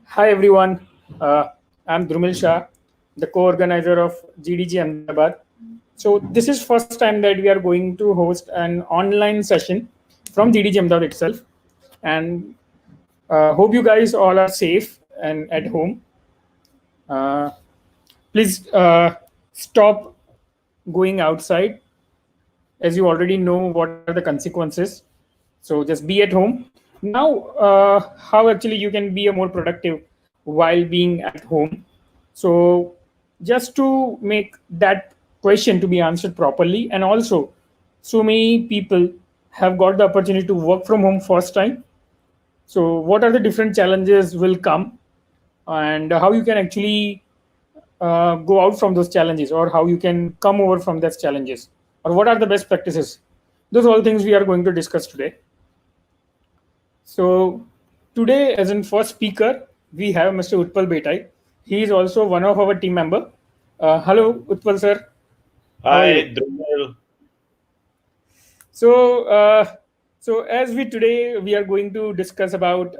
Hi everyone, I'm Dhrumil Shah, the co-organizer of GDG Ahmedabad. So this is first time that we are going to host an online session from GDG Ahmedabad itself, and hope you guys all are safe and at home. Uh, Please stop going outside, as you already know what are the consequences. So just be at home. Now, how actually you can be a more productive while being at home. So just to make that question to be answered properly, and also so many people have got the opportunity to work from home first time. So what are the different challenges will come, and how you can actually go out from those challenges, or how you can come over from those challenges, or what are the best practices. Those are all things we are going to discuss today. So today, as in first speaker, we have Mr. Utpal Betai. He is also one of our team member. Hello, Utpal sir. How are you? Hi, Dhrumil. So, so as we today we are going to discuss about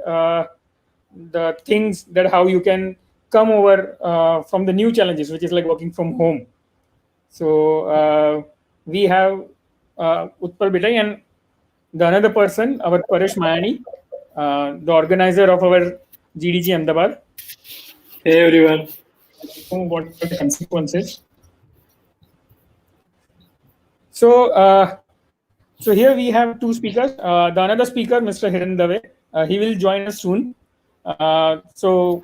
the things that how you can come over from the new challenges, which is like working from home. So we have Utpal Betai and the another person, our Paresh Mayani, the organizer of our GDG Ahmedabad. Hey everyone. What are the consequences? So, so here we have two speakers. The another speaker, Mr. Hiren Dave, he will join us soon. So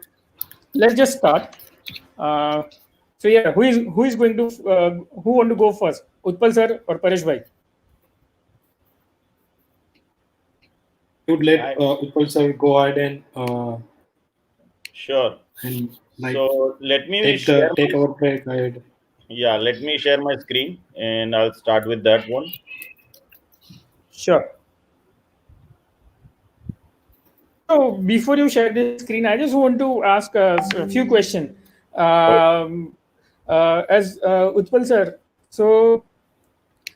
let's just start. Uh, so yeah, who is going to who want to go first? Utpal sir or Paresh bhai? Would let Hi. Utpal sir go ahead Sure. and like So let me share. take our break ahead. Yeah, let me share my screen, and I'll start with that one. Sure. So before you share the screen, I just want to ask a few questions. Um, as Utpal sir, so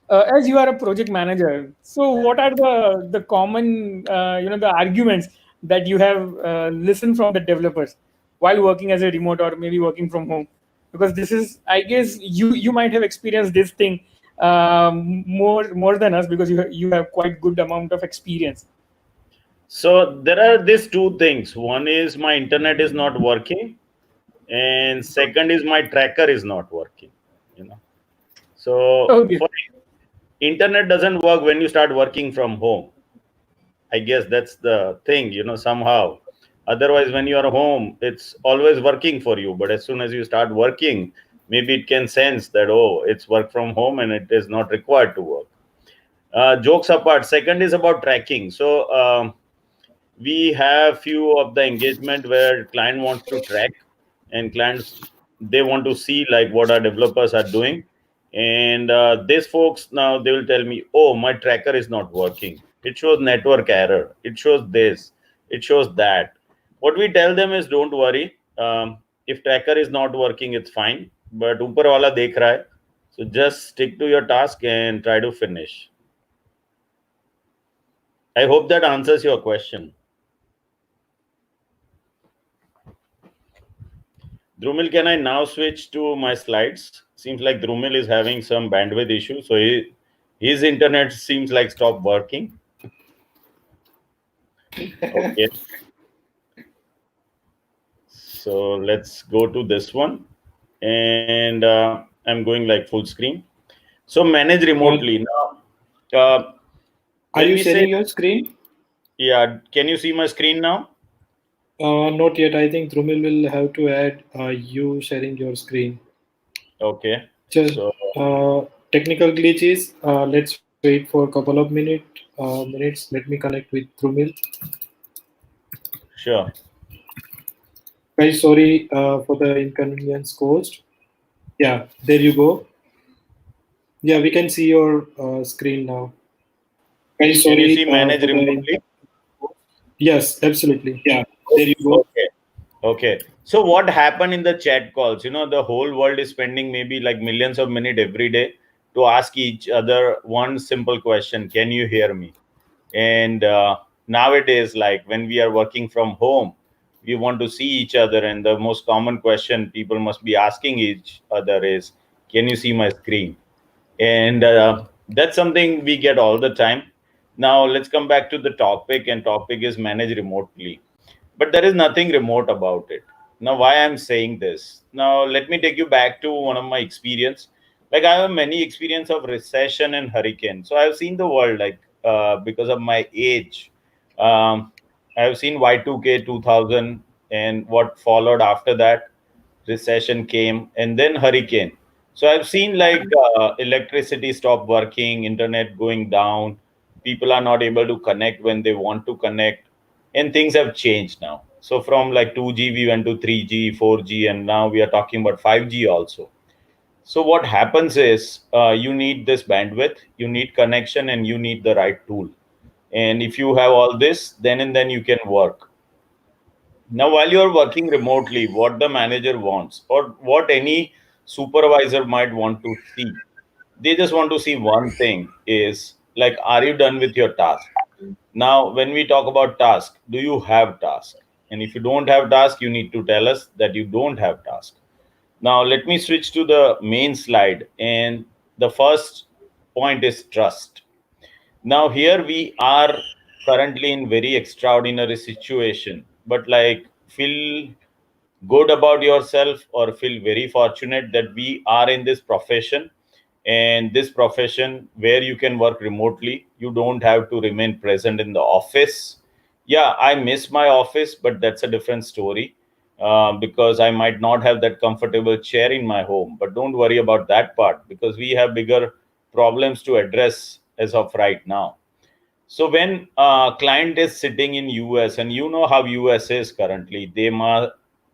as you are a project manager, so what are the common the arguments that you have listened from the developers while working as a remote or maybe working from home? Because this is, I guess, you might have experienced this thing more than us, because you have quite good amount of experience. So there are these two things. One is my internet is not working, and second is my tracker is not working. You know. So Okay. for internet doesn't work when you start working from home. I guess that's the thing. Somehow. Otherwise, when you are home, it's always working for you. But as soon as you start working, maybe it can sense that, oh, it's work from home and it is not required to work. Jokes apart, second is about tracking. So we have few of the engagement where client wants to track, and clients, they want to see like what our developers are doing. And these folks, now they will tell me, oh, my tracker is not working, it shows network error, it shows this, it shows that. What we tell them is, don't worry, if tracker is not working, it's fine, but upar wala dekh raha hai, so just stick to your task and try to finish. I hope that answers your question. Dhrumil, can I now switch to my slides? Seems like Dhrumil is having some bandwidth issue, so his internet seems like stopped working. Okay. So let's go to this one, and I'm going like full screen. So manage remotely now. Are When you we say, sharing your screen? yeah, can you see my screen now? Not yet. I think Dhrumil will have to add you sharing your screen. Okay. Just So technical glitches. Let's wait for a couple of minutes. Let me connect with Dhrumil. sure. Guys, sorry for the inconvenience caused. Yeah, there you go. Yeah, we can see your screen now. Guys, Can you sorry see manage for the remotely? yes, absolutely. Yeah, there you go. Okay. Okay. So what happened in the chat calls? The whole world is spending maybe like millions of minutes every day to ask each other one simple question: can you hear me? And nowadays, like when we are working from home, we want to see each other, and the most common question people must be asking each other is, can you see my screen? And that's something we get all the time. Now let's come back to the topic, and topic is manage remotely. But there is nothing remote about it. Now, why I'm saying this? Now, let me take you back to one of my experience. Like, I have many experience of recession and hurricane. So I've seen the world, like, because of my age. Um, I've seen Y2K 2000 and what followed after that. Recession came and then hurricane. So I've seen like electricity stop working, internet going down, people are not able to connect when they want to connect, and things have changed now. So from like 2G we went to 3G, 4G, and now we are talking about 5G also. So what happens is you need this bandwidth, you need connection, and you need the right tool. And if you have all this, then and then you can work. Now, while you're working remotely, what the manager wants or what any supervisor might want to see, they just want to see one thing is like, are you done with your task? Now, when we talk about task, do you have task? And if you don't have task, you need to tell us that you don't have task. Now, let me switch to the main slide. And the first point is trust. Now, here we are currently in very extraordinary situation, but like feel good about yourself or feel very fortunate that we are in this profession, and this profession where you can work remotely. You don't have to remain present in the office. Yeah, I miss my office, but that's a different story, because I might not have that comfortable chair in my home. But don't worry about that part, because we have bigger problems to address as of right now. So when a client is sitting in US, and you know how US is currently, they must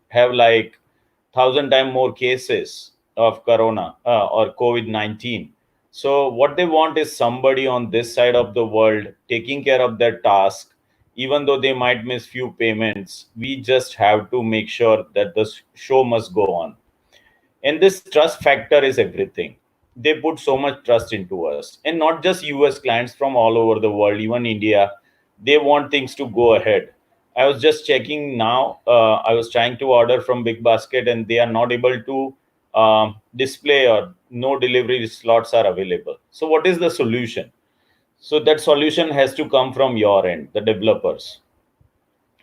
have like 1,000 times more cases of corona or COVID-19. So what they want is somebody on this side of the world taking care of their task. Even though they might miss few payments, we just have to make sure that the show must go on. And this trust factor is everything. They put so much trust into us, and not just US clients, from all over the world, even India. They want things to go ahead. I was just checking now. I was trying to order from Big Basket, and they are not able to display, or no delivery slots are available. So what is the solution? So that solution has to come from your end, the developers.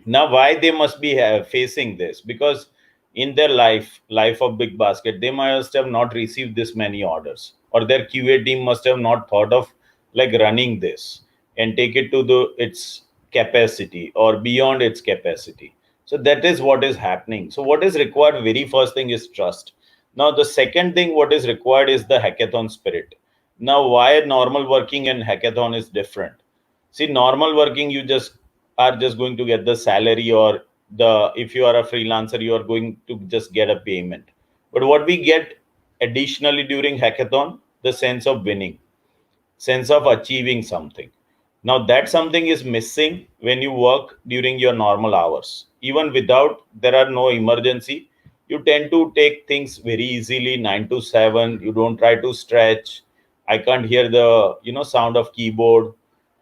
Now why they must be facing this? Because in their life of Big Basket, they must have not received this many orders, or their QA team must have not thought of like running this and take it to the its capacity or beyond its capacity. So that is what is happening. So what is required, very first thing, is trust. Now the second thing what is required is the hackathon spirit. Now why normal working and hackathon is different? See, normal working, you just are just going to get the salary, or the if you are a freelancer, you are going to just get a payment. But what we get additionally during hackathon, the sense of winning, sense of achieving something. Now that something is missing when you work during your normal hours. Even without, there are no emergency, you tend to take things very easily, 9 to 7. You don't try to stretch. I can't hear the sound of keyboard,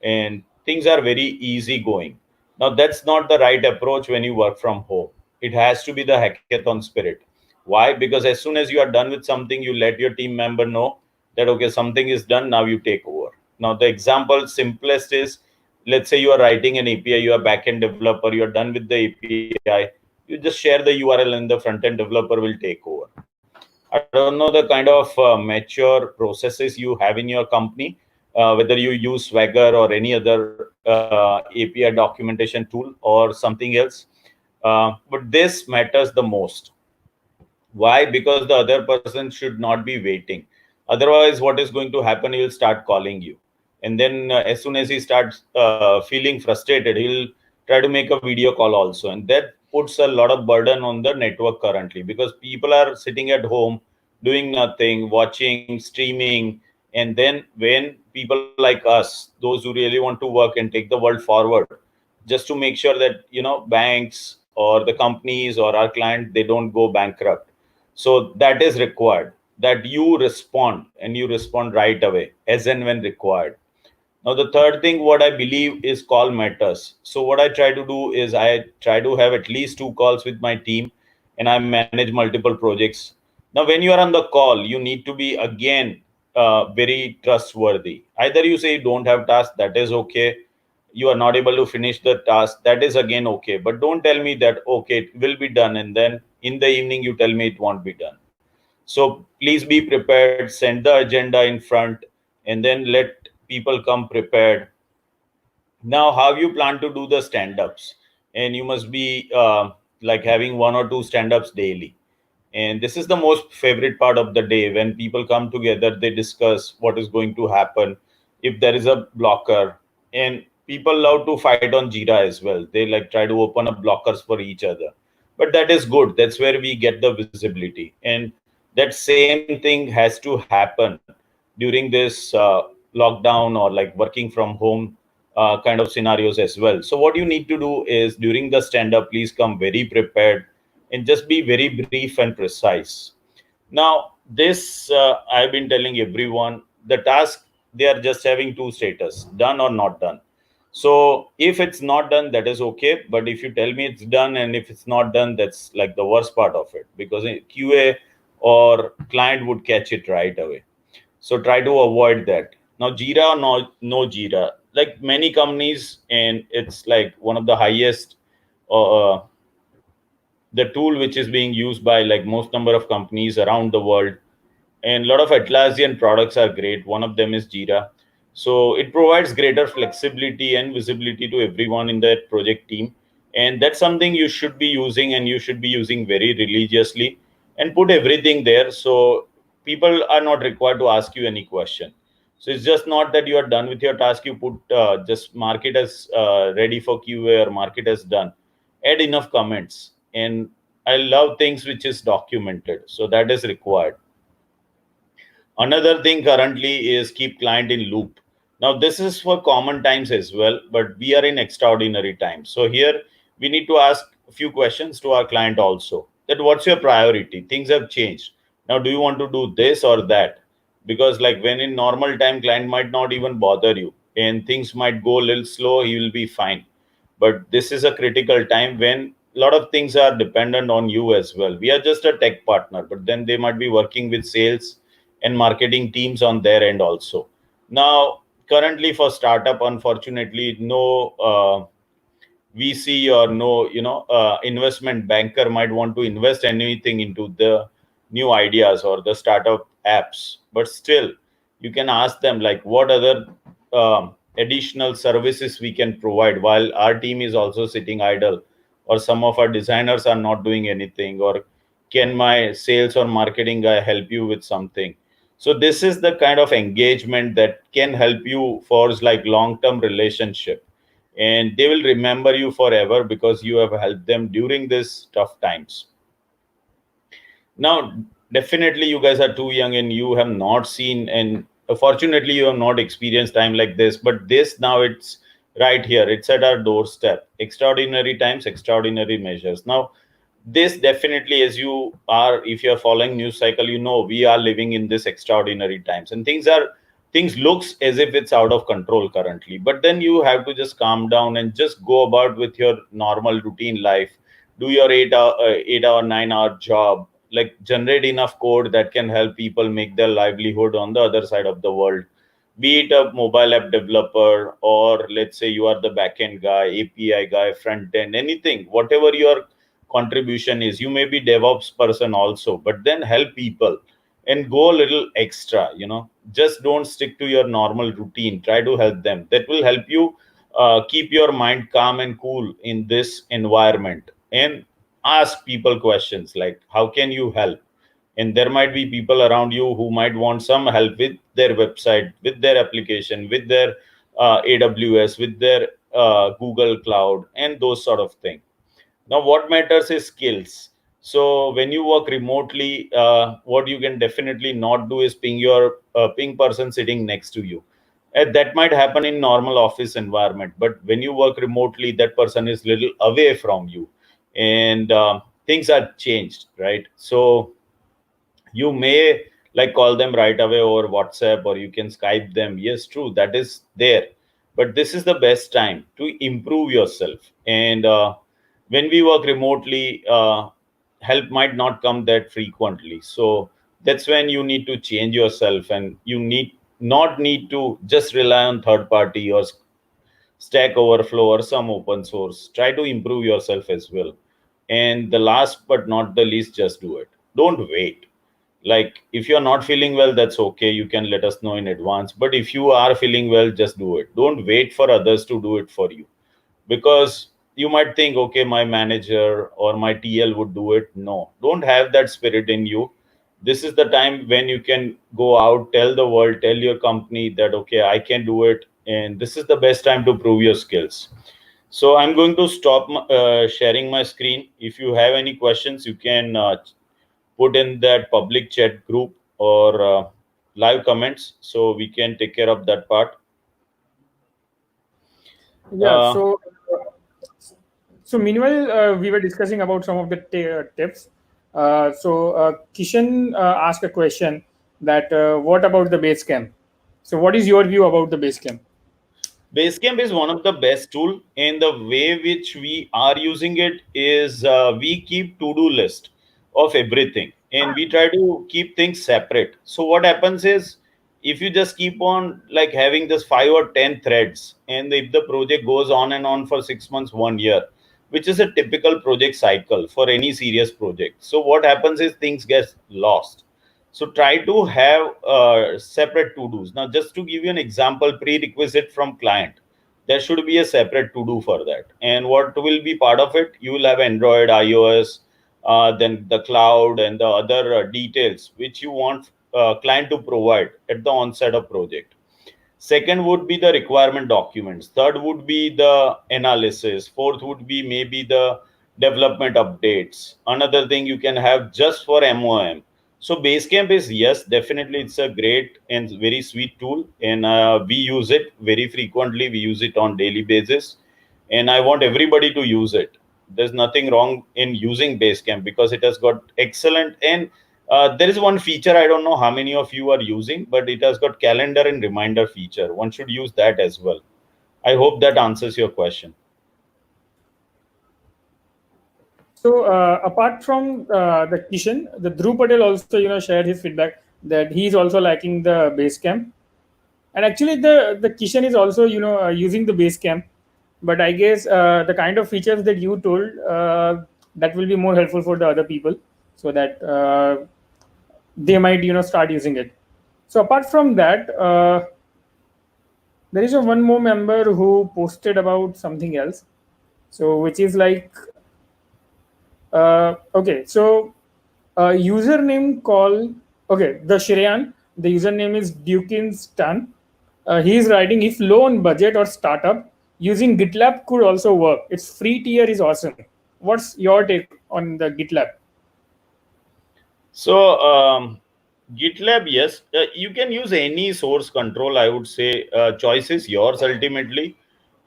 and things are very easy going. Now that's not the right approach when you work from home. It has to be the hackathon spirit. Why? Because as soon as you are done with something, you let your team member know that okay, something is done, now you take over. Now the example simplest is, let's say you are writing an API, you are backend developer, you are done with the API, you just share the URL and the front end developer will take over. I don't know the kind of mature processes you have in your company, whether you use Swagger or any other API documentation tool or something else. But this matters the most. Why? Because the other person should not be waiting. Otherwise, what is going to happen? He will start calling you. And then as soon as he starts feeling frustrated, he'll try to make a video call also. And that puts a lot of burden on the network currently, because people are sitting at home doing nothing, watching, streaming. And then when people like us, those who really want to work and take the world forward, just to make sure that banks or the companies or our client, they don't go bankrupt. So that is required, that you respond, and you respond right away as and when required. Now, the third thing, what I believe is call matters. So, what I try to do is I try to have at least 2 calls with my team, and I manage multiple projects. Now, when you are on the call, you need to be again very trustworthy. Either you say you don't have task, that is okay. You are not able to finish the task, that is again okay. But don't tell me that okay, it will be done, and then in the evening you tell me it won't be done. So please be prepared, send the agenda in front, and then let people come prepared. Now, how you plan to do the stand-ups? And you must be like having 1 or 2 stand-ups daily. And this is the most favorite part of the day when people come together, they discuss what is going to happen, if there is a blocker. And people love to fight on Jira as well. They like try to open up blockers for each other. But that is good. That's where we get the visibility. And that same thing has to happen during this lockdown or like working from home kind of scenarios as well. So what you need to do is during the stand up, please come very prepared and just be very brief and precise. Now, this I've been telling everyone the task, they are just having 2 status, done or not done. So if it's not done, that is okay. But if you tell me it's done and if it's not done, that's like the worst part of it, because QA or client would catch it right away. So try to avoid that. Now, Jira or no Jira, like many companies, and it's like one of the highest the tool which is being used by like most number of companies around the world, and a lot of Atlassian products are great. One of them is Jira. So it provides greater flexibility and visibility to everyone in that project team. And that's something you should be using, and you should be using very religiously, and put everything there. So people are not required to ask you any question. So it's just not that you are done with your task, you put just mark it as ready for QA or mark it as done. Add enough comments. And I love things which is documented. So that is required. Another thing currently is keep client in loop. Now, this is for common times as well, but we are in extraordinary times. So here we need to ask a few questions to our client also. That what's your priority? Things have changed. Now, do you want to do this or that? Because like when in normal time, client might not even bother you, and things might go a little slow, he will be fine. But this is a critical time when a lot of things are dependent on you as well. We are just a tech partner, but then they might be working with sales and marketing teams on their end also. Now, currently for startup, unfortunately, no VC or no, investment banker might want to invest anything into the new ideas or the startup apps. But still, you can ask them like what other additional services we can provide while our team is also sitting idle, or some of our designers are not doing anything, or can my sales or marketing guy help you with something. So this is the kind of engagement that can help you forge like long term relationship, and they will remember you forever because you have helped them during these tough times. Now, definitely you guys are too young and you have not seen, and fortunately you have not experienced time like this, but this now it's right here, it's at our doorstep. Extraordinary times, extraordinary measures. Now, this definitely, as you are, if you are following news cycle, we are living in this extraordinary times, and things looks as if it's out of control currently. But then you have to just calm down and just go about with your normal routine life. Do your 8 hour 9 hour job, like generate enough code that can help people make their livelihood on the other side of the world. Be it a mobile app developer, or let's say you are the backend guy, API guy, front end, anything, whatever your contribution is. You may be DevOps person also, but then help people and go a little extra. Just don't stick to your normal routine. Try to help them. That will help you keep your mind calm and cool in this environment. And ask people questions like, how can you help? And there might be people around you who might want some help with their website, with their application, with their AWS, with their Google Cloud, and those sort of things. Now, what matters is skills. So when you work remotely, what you can definitely not do is ping your ping person sitting next to you. And that might happen in normal office environment, but when you work remotely, that person is little away from you, and things are changed, right? So you may like call them right away over WhatsApp, or you can Skype them. Yes, true, that is there. But this is the best time to improve yourself. And when we work remotely, help might not come that frequently. So that's when you need to change yourself, and you need to just rely on third party or Stack Overflow or some open source. Try to improve yourself as well. And the last but not the least, just do it. Don't wait. Like, if you're not feeling well, that's okay. You can let us know in advance. But if you are feeling well, just do it. Don't wait for others to do it for you, because you might think, okay, my manager or my TL would do it. No, don't have that spirit in you. This is the time when you can go out, tell the world, tell your company that, okay, I can do it. And this is the best time to prove your skills. So I'm going to stop sharing my screen. If you have any questions, you can put in that public chat group or live comments, so we can take care of that part. Yeah. So meanwhile, we were discussing about some of the tips. Kishan asked a question that what about the base camp? So what is your view about the base camp? Basecamp is one of the best tool, and the way which we are using it is we keep to-do list of everything, and we try to keep things separate. So what happens is, if you just keep on like having this 5 or 10 threads, and if the project goes on and on for 6 months, 1 year, which is a typical project cycle for any serious project, so what happens is things get lost. So try to have separate to-dos. Now, just to give you an example, prerequisite from client, there should be a separate to-do for that. And what will be part of it? You will have Android, iOS, then the cloud and the other details which you want client to provide at the onset of project. Second would be the requirement documents. Third would be the analysis. Fourth would be maybe the development updates. Another thing you can have just for MOM. So Basecamp is, yes, definitely it's a great and very sweet tool, and we use it very frequently. We use it on daily basis, and I want everybody to use it. There's nothing wrong in using Basecamp because it has got excellent, and there is one feature I don't know how many of you are using, but it has got calendar and reminder feature. One should use that as well. I hope that answers your question. So apart from the Kishan, the Dhruv Patel also shared his feedback that he's also liking the base camp, and actually the Kishan is also using the base camp, but I guess the kind of features that you told that will be more helpful for the other people, so that they might start using it. So apart from that, there is a one more member who posted about something else, so which is like okay, so username call. Okay, the Shreyan, the username is Dukinstan. He is writing, if low on budget or startup, using GitLab could also work. Its free tier is awesome. What's your take on the GitLab? So GitLab, yes, you can use any source control. I would say choice is yours ultimately.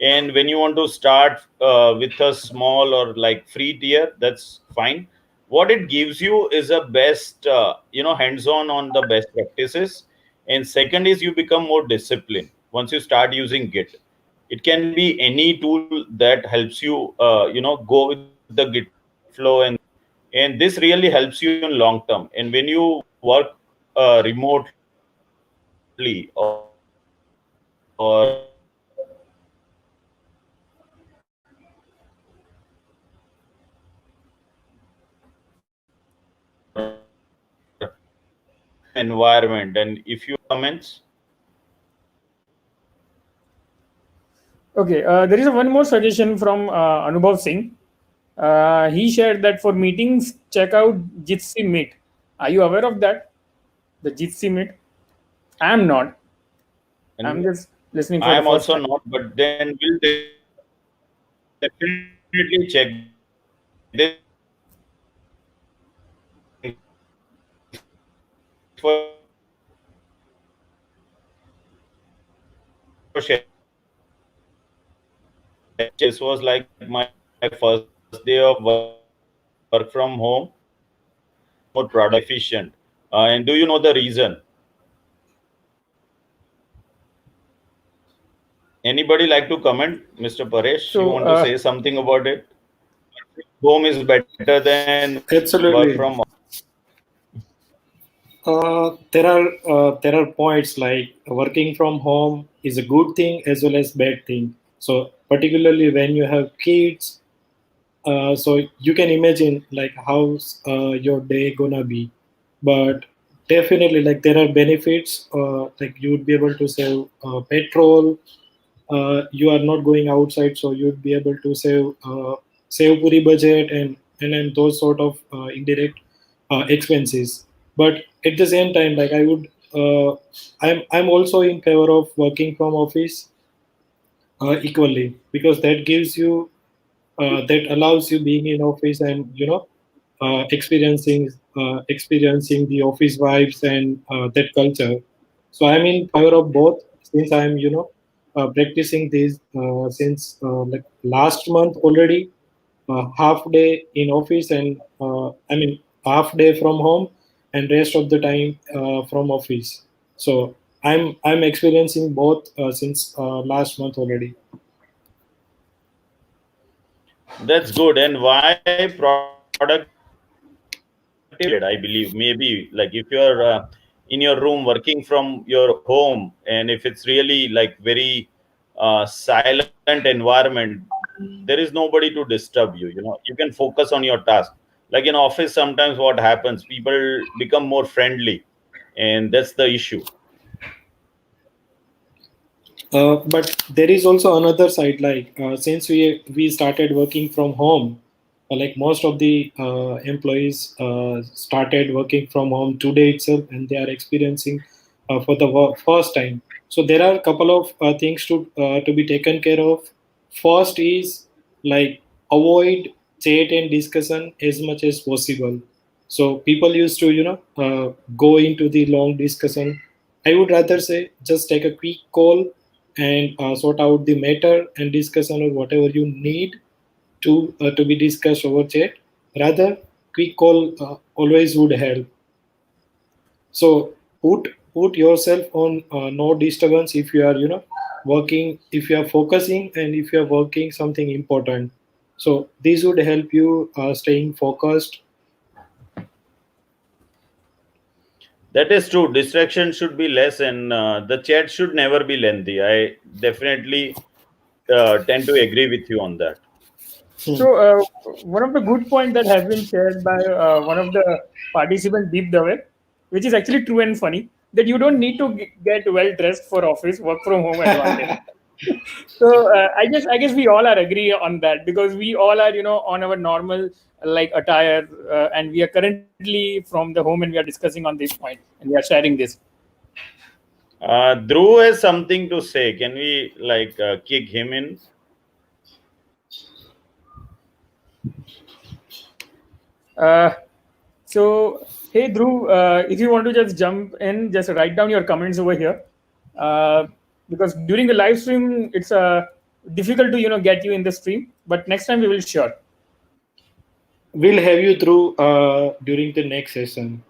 And when you want to start with a small or like free tier, that's fine. What it gives you is a best, hands-on on the best practices. And second is you become more disciplined once you start using Git. It can be any tool that helps you, go with the Git flow, and this really helps you in long term. And when you work remotely or you know environment, and if you comments. Okay, there is one more suggestion from Anubhav Singh. He shared that for meetings, check out Jitsi Meet. Are you aware of that? The Jitsi Meet? I am not. I'm And just listening for I the am first also time. not, but then we'll definitely check this out. This was like my first day of work from home. Thanks for sharing that. So I was more productive and efficient. And do you know the reason? Anybody like to comment? Mr. Paresh, you So, want to say something about it? Home is better than work from Absolutely. There are points like working from home is a good thing as well as bad thing. So particularly when you have kids, so you can imagine like how your day gonna be. But definitely like there are benefits. Like you would be able to save petrol. You are not going outside, so you'd be able to save puri budget and those sort of indirect expenses. But at the same time, like I'm also in favor of working from office equally, because that gives you that allows you being in office and experiencing the office vibes and that culture. So I'm in favor of both, since I'm practicing this since like last month already. Half day in office and half day from home and rest of the time from office. So I'm experiencing both since last month already. that's good. And why productivity I believe maybe like if you're in your room working from your home, and if it's really like very silent environment, there is nobody to disturb you. You can focus on your task. Like in office, sometimes what happens, people become more friendly, and that's the issue. But there is also another side, like since we started working from home, like most of the employees started working from home today itself, and they are experiencing for the first time. So there are a couple of things to be taken care of. First is like avoid chat and discussion as much as possible. So people used to go into the long discussion. I would rather say just take a quick call and sort out the matter and discussion or whatever you need to be discussed over chat. Rather, quick call always would help. So put yourself on no disturbance if you are working, if you are focusing, and if you are working something important. So this would help you staying focused. That is true. Distraction should be less, and the chat should never be lengthy. I definitely tend to agree with you on that. Hmm. So, one of the good points that has been shared by one of the participants, Deep Dave, which is actually true and funny, that you don't need to get well dressed for office, work from home advantage. So, I guess we all are agree on that, because we all are on our normal like attire, and we are currently from the home and we are discussing on this point and we are sharing this. Dhruv has something to say. Can we like kick him in? Uh, so, hey Dhruv, if you want to just jump in, just write down your comments over here, uh, because during the live stream it's difficult to get you in the stream. But next time we will sure. We'll have you through during the next session,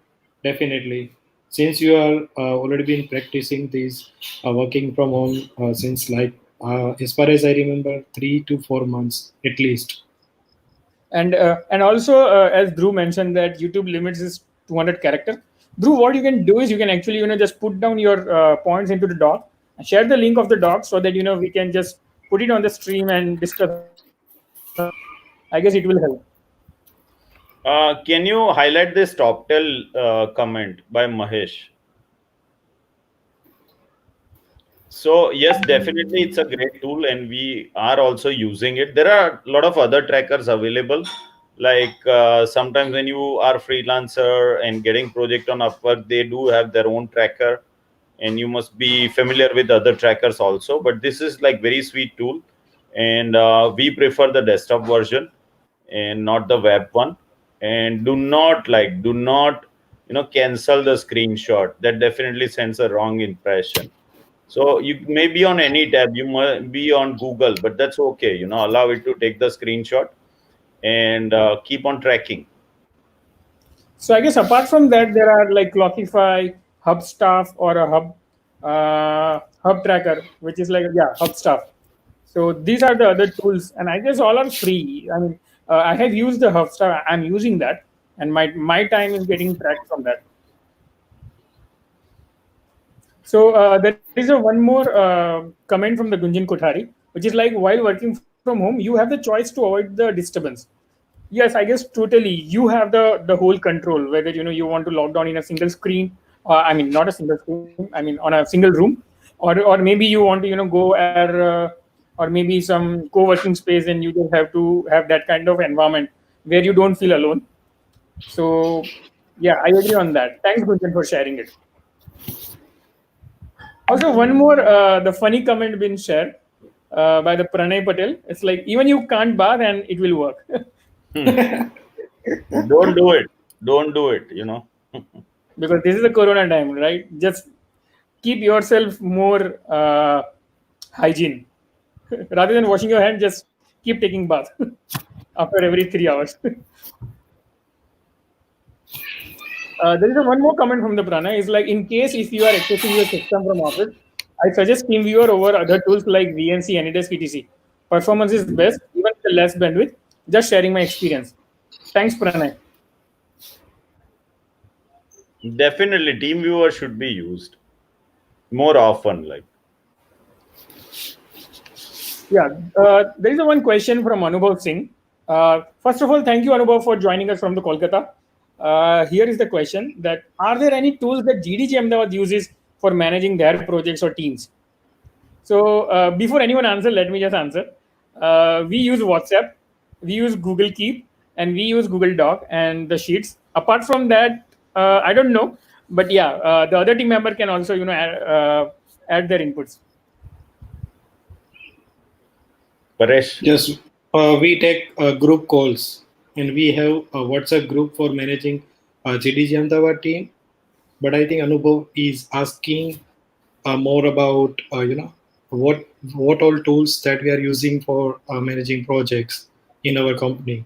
definitely. Since you are already been practicing this working from home since like as far as I remember, 3 to 4 months at least. And also, as Dhruv mentioned, that YouTube limits is 200 character. Dhruv, what you can do is you can actually just put down your points into the doc and share the link of the doc, so that we can just put it on the stream and discuss on it. I guess it will help. Can you highlight this top tell comment by Mahesh? So yes, definitely it's a great tool, and we are also using it. There are a lot of other trackers available. Like sometimes when you are freelancer and getting project on Upwork, they do have their own tracker, and you must be familiar with other trackers also. But this is like very sweet tool, and we prefer the desktop version and not the web one. And do not cancel the screenshot. That definitely sends a wrong impression. So you may be on any tab, you might be on Google, but that's okay. Allow it to take the screenshot and keep on tracking. So I guess apart from that, there are like Clockify, Hubstaff, or a Hub Tracker, which is like Hubstaff. So these are the other tools, and I guess all are free. I mean, I have used the Hubstaff. I'm using that, and my time is getting tracked from that. So there is a one more comment from the Gunjan Kothari, which is like while working from home, you have the choice to avoid the disturbance. Yes, I guess totally. You have the whole control whether you want to log down in a single screen. I mean, not a single screen. I mean, on a single room, or maybe you want to go or maybe some co-working space, and you just have to have that kind of environment where you don't feel alone. So yeah, I agree on that. Thanks, Gunjan, for sharing it. Also, one more, the funny comment been shared by the Pranay Patel. It's like even you can't bath and it will work. Don't do it. Don't do it. Because this is the Corona time, right? Just keep yourself more hygiene. Rather than washing your hand, just keep taking bath after every 3 hours. There is one more comment from the Prana. Is like in case if you are accessing your system from office, I suggest TeamViewer over other tools like VNC, Anydesk, etc. Performance is best, even with less bandwidth. Just sharing my experience. Thanks, Pranay. Definitely, TeamViewer should be used more often. Yeah, there is one question from Anubhav Singh. First of all, thank you, Anubhav, for joining us from the Kolkata. Here is the question: that are there any tools that GDG Ahmedabad uses for managing their projects or teams? So before anyone answers, let me just answer. We use WhatsApp, we use Google Keep, and we use Google Doc and the Sheets. Apart from that, I don't know, but yeah, the other team member can also add their inputs. Paresh? Yes, we take group calls, and we have a WhatsApp group for managing GDG Ahmedabad team. But I think Anubhav is asking more about what all tools that we are using for managing projects in our company.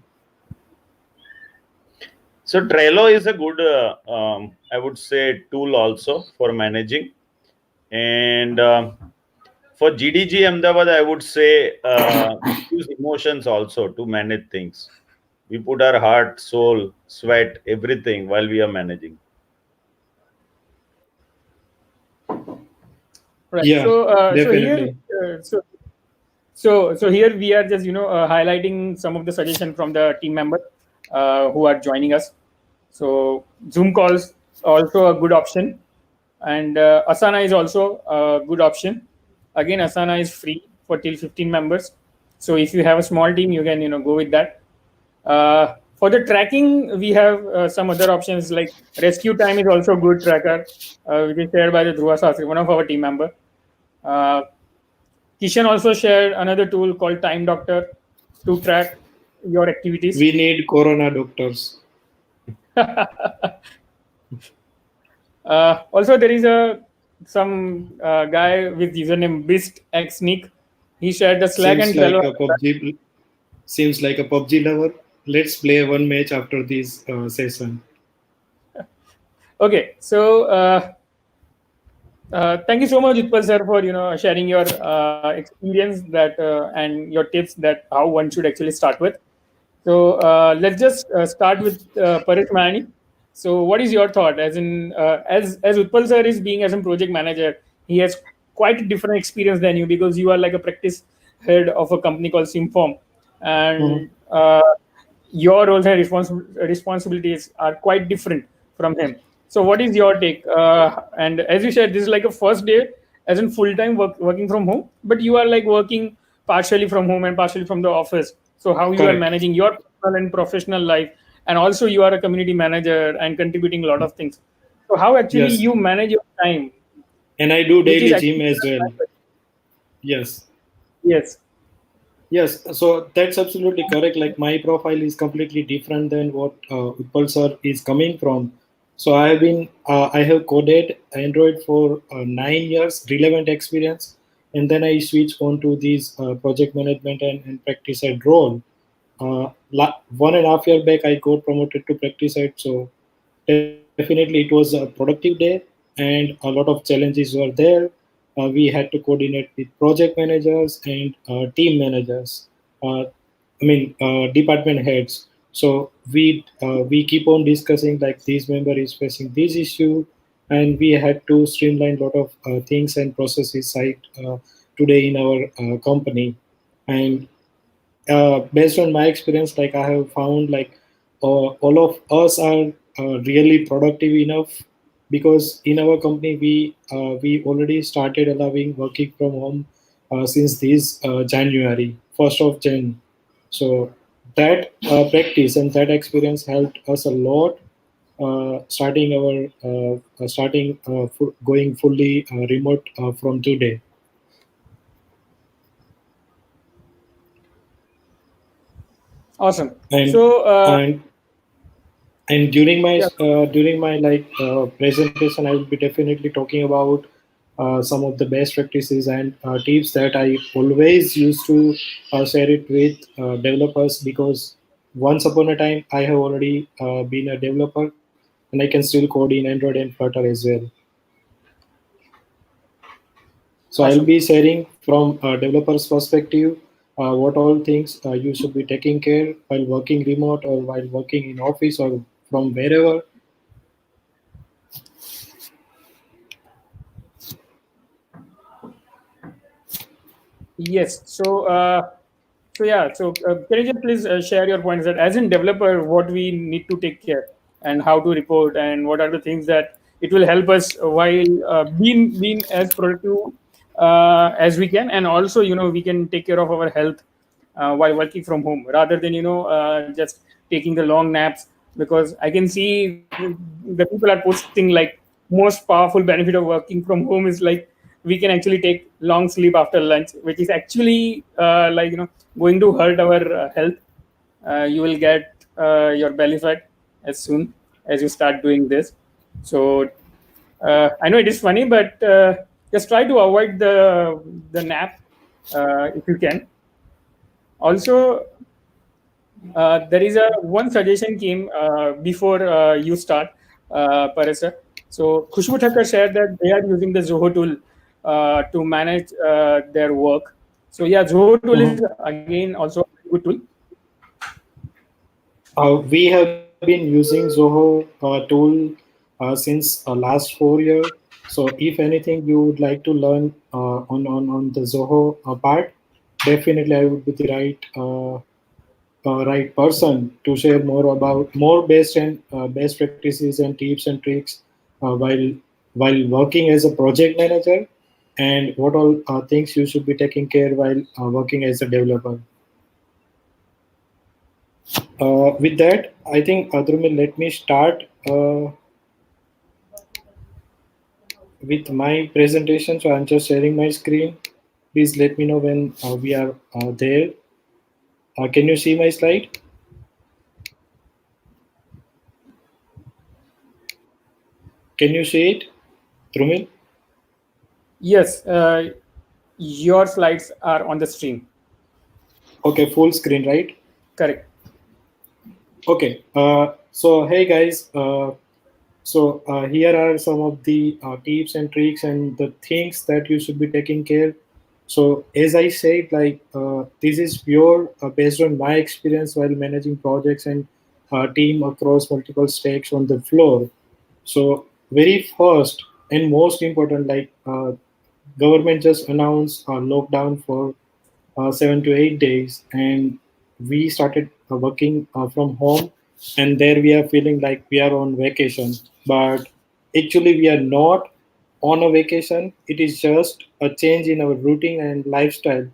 So Trello is a good, I would say, tool also for managing. And for GDG Ahmedabad, I would say use emotions also to manage things. We put our heart, soul, sweat, everything while we are managing. Right. Yeah, So here, definitely. so here we are just highlighting some of the suggestions from the team members who are joining us. So Zoom calls also a good option, and Asana is also a good option. Again, Asana is free for till 15 members. So if you have a small team, you can go with that. For the tracking, we have some other options like Rescue Time is also a good tracker, which is shared by the Dhruva Sastry, one of our team member. Uh, Kishan also shared another tool called Time Doctor to track your activities. We need Corona doctors. Also, there is some guy with username Beast X Nick. He shared the Slack and Seems like Trello. a PUBG. Seems like a PUBG lover. Let's play one match after this session. Okay, so thank you so much, Utpal sir, for sharing your experience that and your tips that how one should actually start with. So let's just start with Paresh Mayani. So what is your thought? As in, as Utpal sir is being as a project manager, he has quite a different experience than you because you are like a practice head of a company called Simform, and your roles and responsibilities are quite different from him. So what is your take? And as you said, this is like a first day as in full-time working from home, but you are like working partially from home and partially from the office. So how you are Correct. managing your personal and professional life, and also you are a community manager and contributing a lot of things. So how actually Yes, you manage your time, and I do which is daily gym actually as well. Yes. yes. Yes, so that's absolutely correct. Like my profile is completely different than what Utpal sir is coming from. So I have coded Android for 9 years, relevant experience, and then I switched on to this project management and practice head role. 1.5 year back, I got promoted to practice head. So definitely it was a productive day, and a lot of challenges were there. We had to coordinate with project managers and team managers. Department heads. So we keep on discussing like this member is facing this issue, and we had to streamline a lot of things and processes side today in our company. And based on my experience, like I have found like all of us are really productive enough, because in our company we already started allowing working from home since this January 1st of Jan. So that practice and that experience helped us a lot, going fully remote from today. Awesome. and So and and yeah, during my presentation, I will be definitely talking about some of the best practices and tips that I always used to share it with developers, because once upon a time I have already been a developer, and I can still code in Android and Flutter as well. So I'll awesome. be sharing from a developer's perspective what all things you should be taking care while working remote or while working in office or from wherever. Yes. So can you just please share your points that as in developer, what we need to take care and how to report and what are the things that it will help us while being as productive as we can, and also we can take care of our health while working from home rather than just taking the long naps, because I can see the people are posting like most powerful benefit of working from home is like we can actually take long sleep after lunch, which is actually going to hurt our health. You will get your belly fat as soon as you start doing this. So I know it is funny, but just try to avoid the nap if you can. Also, there is a one suggestion came before you start, Paresh sir. So Khushbu Thakkar shared that they are using the Zoho tool to manage their work. So yeah, Zoho tool is again also a very good tool. We have been using Zoho tool since last 4 years. So if anything you would like to learn on the Zoho part, definitely I would be the right person to share more about more best practices and tips and tricks while working as a project manager, and what all things you should be taking care while working as a developer. With that, I think Dhrumil, let me start with my presentation. So I'm just sharing my screen. Please let me know when we are there. Can you see my slide? Can you see it, Dhrumil? Yes, your slides are on the stream. Okay, full screen, right? Correct. Okay. So hey guys. Here are some of the tips and tricks and the things that you should be taking care. So as I said, this is pure based on my experience while managing projects and team across multiple stakes on the floor. So very first and most important, government just announced a lockdown for 7 to 8 days, and we started working from home, and there we are feeling like we are on vacation, but actually we are not on a vacation. It is just a change in our routine and lifestyle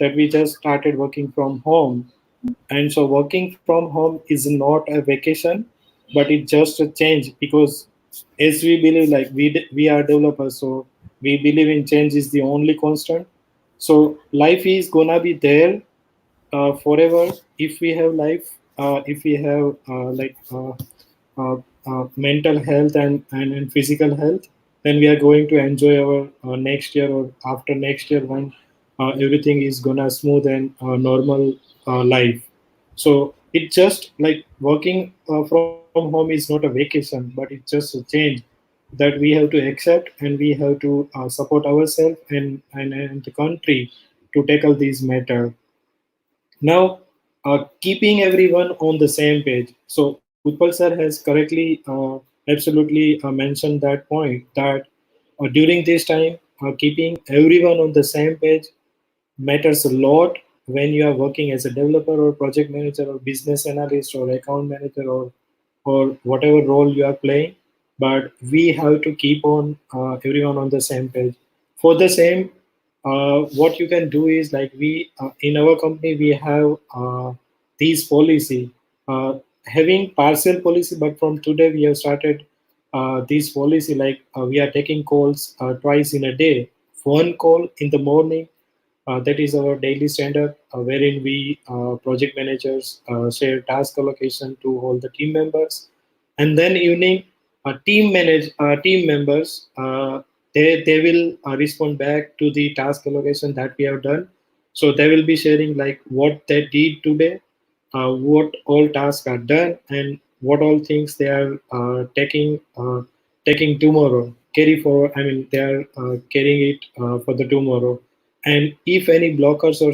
that we just started working from home. And so working from home is not a vacation, but it's just a change, because as we believe, like we are developers, so we believe in change is the only constant. So life is gonna be there forever if we have life, if we have mental health and physical health, then we are going to enjoy our next year or after next year, when everything is gonna smooth and normal life. So it's just like working from home from home is not a vacation, but it's just a change that we have to accept, and we have to support ourselves and the country to tackle these matter. Now, keeping everyone on the same page. So Utpal sir has correctly, absolutely mentioned that point that during this time, keeping everyone on the same page matters a lot when you are working as a developer or project manager or business analyst or account manager or whatever role you are playing. But we have to keep on everyone on the same page. For the same, what you can do is like we in our company we have these policy, having partial policy, but from today we have started this policy like we are taking calls twice in a day. One call in the morning, that is our daily standard, wherein we project managers share task allocation to all the team members, and then evening, team members they will respond back to the task allocation that we have done. So they will be sharing like what they did today, what all tasks are done, and what all things they are taking tomorrow. Carry for, I mean, they are carrying it for the tomorrow. And if any blockers or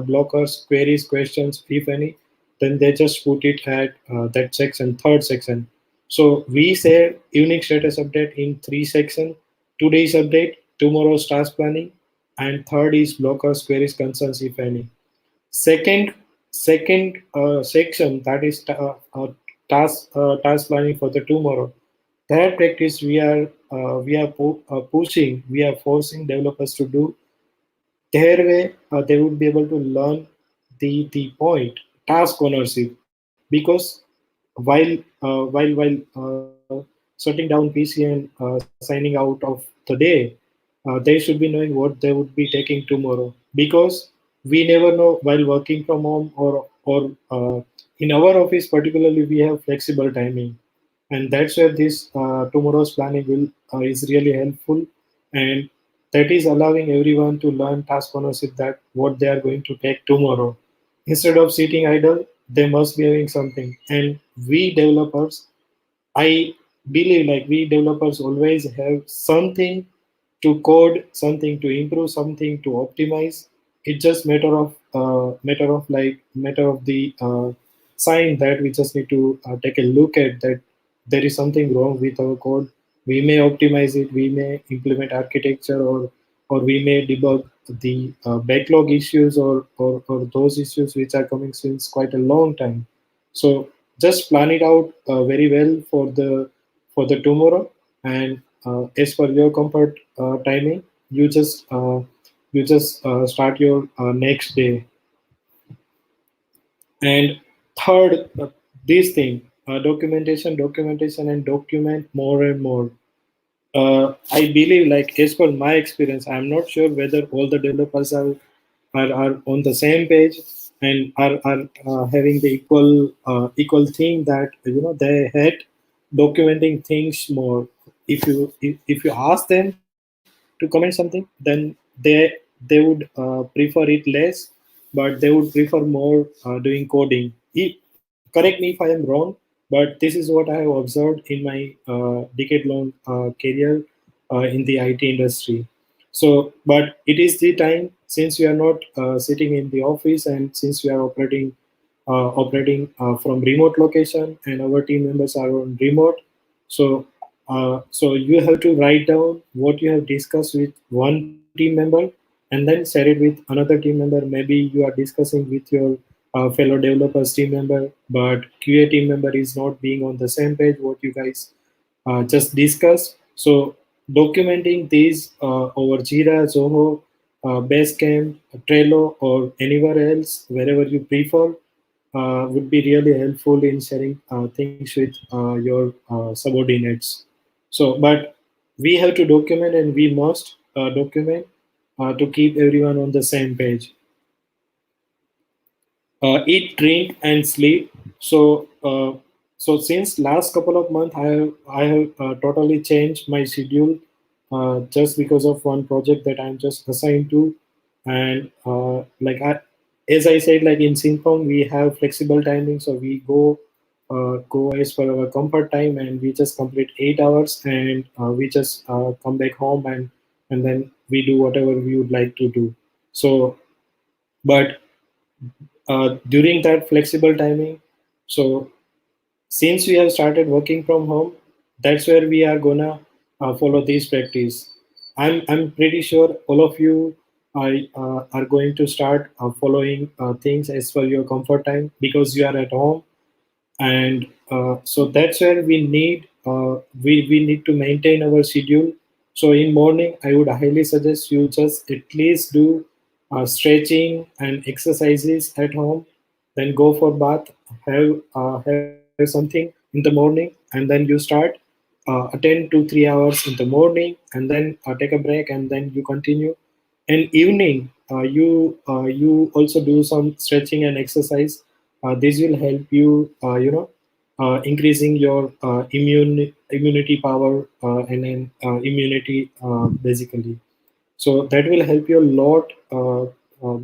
blockers, queries, questions, if any, then they just put it at that section, third section. So we say unique status update in three sections: today's update, tomorrow's task planning, and third is blockers, queries, concerns, if any. Second, second section, that is task planning for the tomorrow. That practice we are pushing, we are forcing developers to do. Their way, they would be able to learn the point task ownership, because while shutting down PC and signing out of the day, they should be knowing what they would be taking tomorrow, because we never know while working from home or in our office particularly we have flexible timing, and that's where this tomorrow's planning will is really helpful, and that is allowing everyone to learn task ownership, that what they are going to take tomorrow. Instead of sitting idle, they must be having something. And we developers, I believe like we developers always have something to code, something to improve, something to optimize. It's just matter of the sign that we just need to take a look at that there is something wrong with our code. We may optimize it, we may implement architecture, or we may debug the backlog issues, or those issues which are coming since quite a long time. So just plan it out very well for the tomorrow, and as per your comfort timing, you just start your next day. And third, this thing, documentation, and document more and more. I believe, like as per my experience, I'm not sure whether all the developers are on the same page and are having the equal thing, that they hate documenting things more. If you ask them to comment something, then they would prefer it less, but they would prefer more doing coding. Correct me if I am wrong, but this is what I have observed in my decade-long career in the IT industry. So, but it is the time, since we are not sitting in the office, and since we are operating from remote location, and our team members are on remote. So, so you have to write down what you have discussed with one team member, and then share it with another team member. Maybe you are discussing with your fellow developers team member, but QA team member is not being on the same page what you guys just discussed. So documenting these over Jira, Zoho, Basecamp, Trello, or anywhere else, wherever you prefer, would be really helpful in sharing things with your subordinates. So, but we have to document, and we must document to keep everyone on the same page. Eat, drink, and sleep. So since last couple of months, I have totally changed my schedule just because of one project that I'm just assigned to, and as I said, like in Synform, we have flexible timing, so we go go as per our comfort time, and we just complete 8 hours, and we just come back home, and then we do whatever we would like to do. So, but during that flexible timing, so since we have started working from home, that's where we are gonna follow this practice. I'm pretty sure all of you are going to start following things as per your comfort time because you are at home, and so that's where we need to maintain our schedule. So in morning, I would highly suggest you just at least do stretching and exercises at home, then go for bath, have something in the morning, and then you start 10 to 3 hours in the morning, and then take a break, and then you continue. And evening, you also do some stretching and exercise. This will help you, increasing your immunity power, and then immunity basically. So that will help you a lot,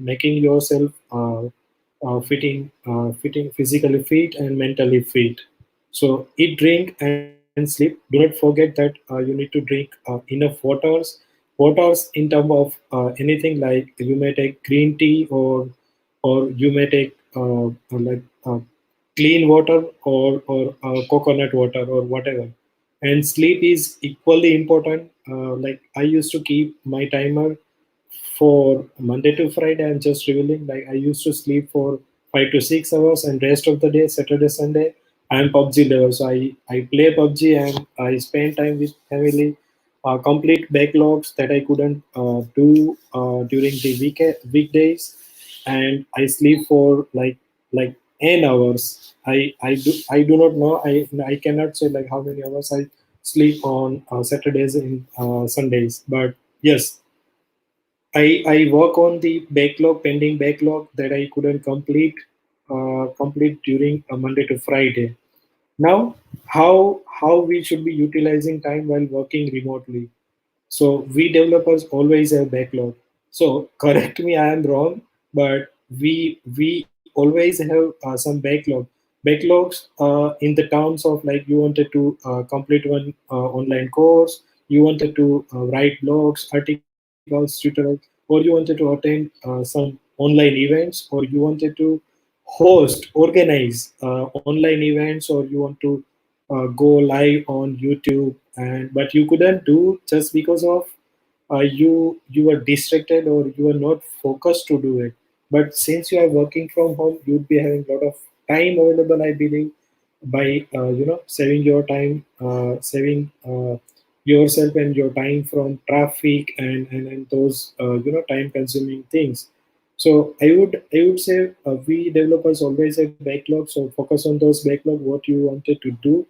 making yourself fitting physically fit and mentally fit. So eat, drink, and sleep. Do not forget that you need to drink enough waters in terms of anything, like you may take green tea, or you may take like clean water, or coconut water, or whatever. And sleep is equally important. Like I used to keep my timer for Monday to Friday. I'm just revealing, like I used to sleep for 5 to 6 hours, and rest of the day, Saturday, Sunday, I'm PUBG level. So I play PUBG, and I spend time with family, complete backlogs that I couldn't do during the weekdays, and I sleep for like n hours. I do not know. I cannot say like how many hours I sleep on Saturdays and Sundays, but yes, I work on the pending backlog that I couldn't complete during Monday to Friday. Now, how we should be utilizing time while working remotely? So we developers always have backlog. So correct me, I am wrong, but we always have some backlogs in the terms of, like, you wanted to complete one online course, you wanted to write blogs, articles, tutorials, or you wanted to attend some online events, or you wanted to organize online events, or you want to go live on YouTube, and but you couldn't do just because of you were distracted, or you were not focused to do it. But since you are working from home, you'd be having a lot of time available, I believe, by saving your time, saving yourself and your time from traffic, and those time consuming things. So I would say we developers always have backlog, so focus on those backlog, what you wanted to do.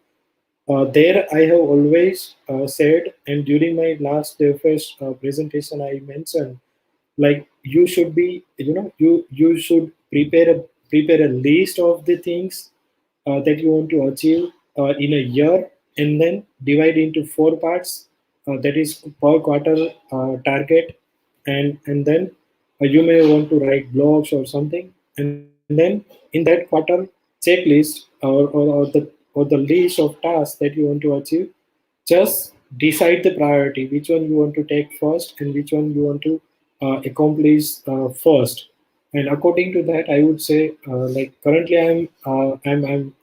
There, I have always said, and during my last first presentation, I mentioned, like, you should be, you should prepare a list of the things that you want to achieve in a year, and then divide into 4 parts. That is per quarter target, and then you may want to write blogs or something, and then in that quarter checklist, or the list of tasks that you want to achieve, just decide the priority, which one you want to take first, and which one you want to accomplish first. And according to that, I would say, like, currently I'm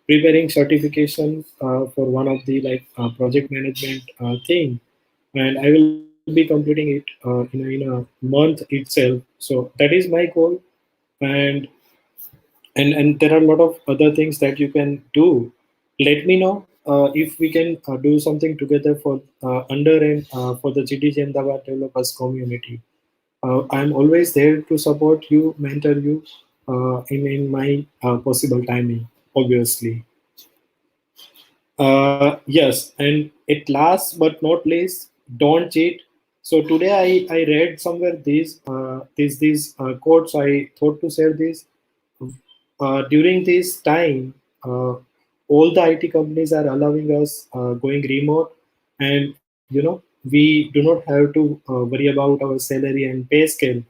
preparing certification for one of the, like, project management thing, and I will be completing it in a month itself. So that is my goal. And and and there are a lot of other things that you can do. Let me know if we can do something together for under and for the GDG Ahmedabad developers community. I'm always there to support you, mentor you in my possible timing, obviously. Yes, and it last but not least, don't cheat. So today I read somewhere these quotes. I thought to share this. During this time, all the IT companies are allowing us going remote, and we do not have to worry about our salary and pay scale.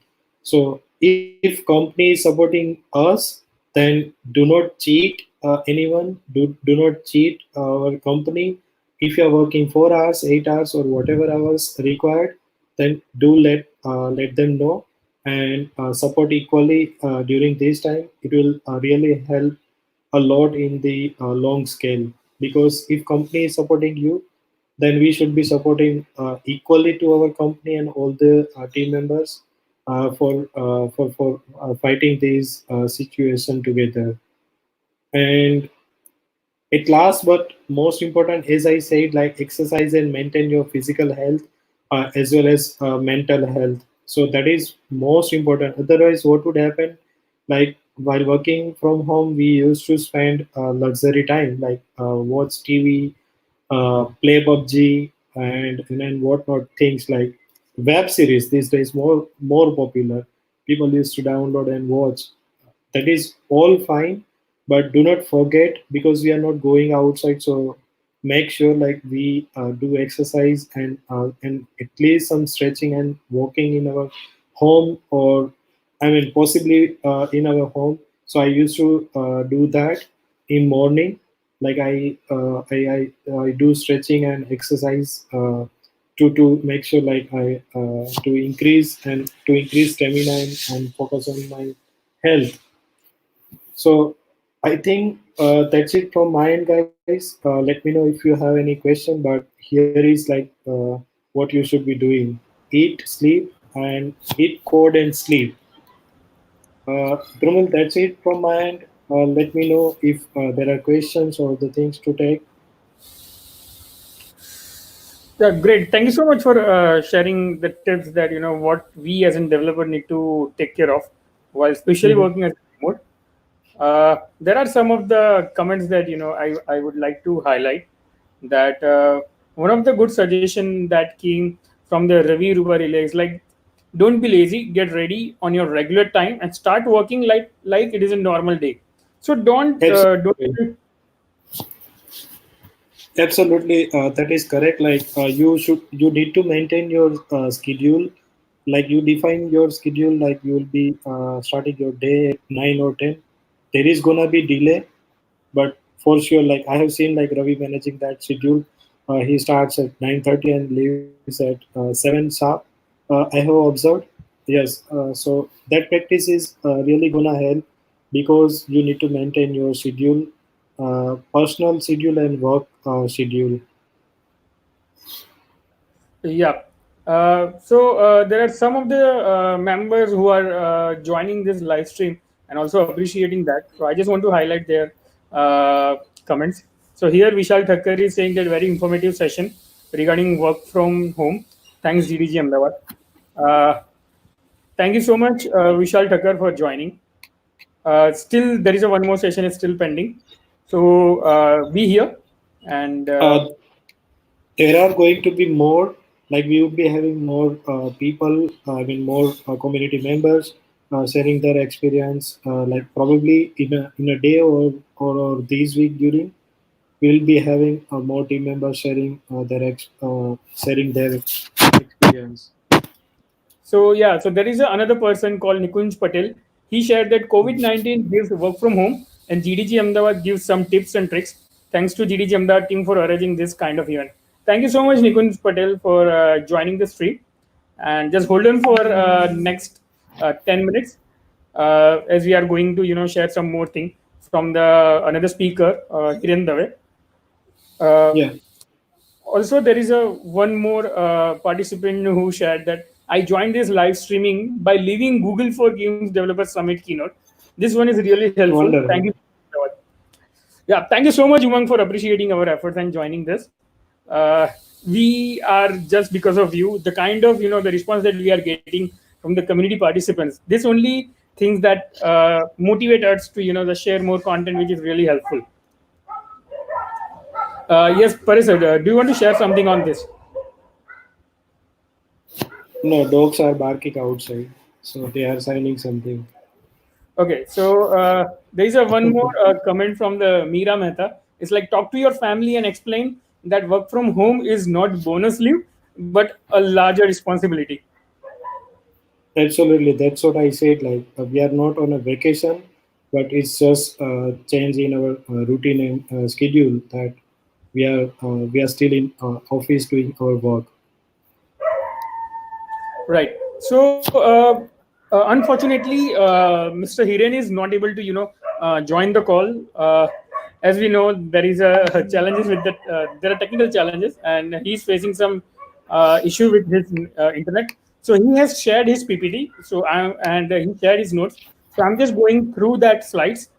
So if company is supporting us, then do not cheat anyone. Do not cheat our company. If you are working 4 hours, 8 hours, or whatever hours required, then do let them know and support equally during this time. It will really help a lot in the long scale, because if company is supporting you, then we should be supporting equally to our company and all the team members for fighting this situation together. And at last, but most important, as I said, like exercise and maintain your physical health as well as mental health. So that is most important. Otherwise, what would happen? Like while working from home, we used to spend luxury time, like watch TV, play PUBG, and then whatnot things like web series. These days, more popular. People used to download and watch. That is all fine, but do not forget, because we are not going outside, so make sure like we do exercise and at least some stretching and walking in our home, or I mean possibly in our home. So I used to do that in morning, like I do stretching and exercise to make sure like I to increase stamina and focus on my health. So I think that's it from my end, guys. Let me know if you have any question. But here is like what you should be doing: eat, sleep, and eat, code, and sleep. Dhrumil, that's it from my end. Let me know if there are questions or the things to take. Yeah, great. Thank you so much for sharing the tips that what we as a developer need to take care of while especially Mhm. working as remote. There are some of the comments that I would like to highlight. That one of the good suggestion that came from the Ravi Rubarila is like, don't be lazy, get ready on your regular time and start working like it is a normal day. So don't. Absolutely. Absolutely, that is correct. Like you need to maintain your schedule. Like you define your schedule. Like you will be starting your day at 9 or 10. There is gonna be delay, but for sure, like I have seen like Ravi managing that schedule. He starts at 9:30 and leaves at 7 sharp. I have observed. Yes, so that practice is really gonna help, because you need to maintain your schedule, personal schedule and work schedule. Yeah. So there are some of the members who are joining this live stream and also appreciating that. So I just want to highlight their comments. So here Vishal Thakkar is saying that very informative session regarding work from home. Thanks GDG Ahmedabad. Uh, Thank you so much, Vishal Thakkar, for joining. Still, there is a one more session is still pending. So be here and Uh, there are going to be more, like we would be having more people, I mean more community members sharing their experience, like probably in a day or this week during, we'll be having more team members sharing their experience. So yeah, so there is another person called Nikunj Patel. He shared that COVID-19 gives work from home and GDG Ahmedabad gives some tips and tricks. Thanks to GDG Ahmedabad team for arranging this kind of event. Thank you so much, Nikunj Patel, for joining the stream. And just hold on for next 10 minutes as we are going to share some more thing from the another speaker, Hiren Dave. Uh, Yeah, Also there is a one more participant who shared that I joined this live streaming by leaving Google for Games Developer Summit keynote. This one is really helpful. Thank you. wonderful. Yeah, thank you so much, Umang, for appreciating our efforts and joining this. uh, we are just because of you, the kind of the response that we are getting from the community participants, this only things that motivate us to the share more content, which is really helpful. Yes, Paris, do you want to share something on this? No, dogs are barking outside, so they are signing something. Okay, so there is a one more comment from the Meera Mehta. It's like, talk to your family and explain that work from home is not bonus leave, but a larger responsibility. Absolutely, that's what I said. Like we are not on a vacation. but it's just change in our routine and schedule that we are still in office doing our work. Right. So, unfortunately, Mr. Hiren is not able to, join the call. As we know, there is a challenges with that. There are technical challenges, and he's facing some issue with his internet. So he has shared his PPT. So and he shared his notes. So I'm just going through that slides,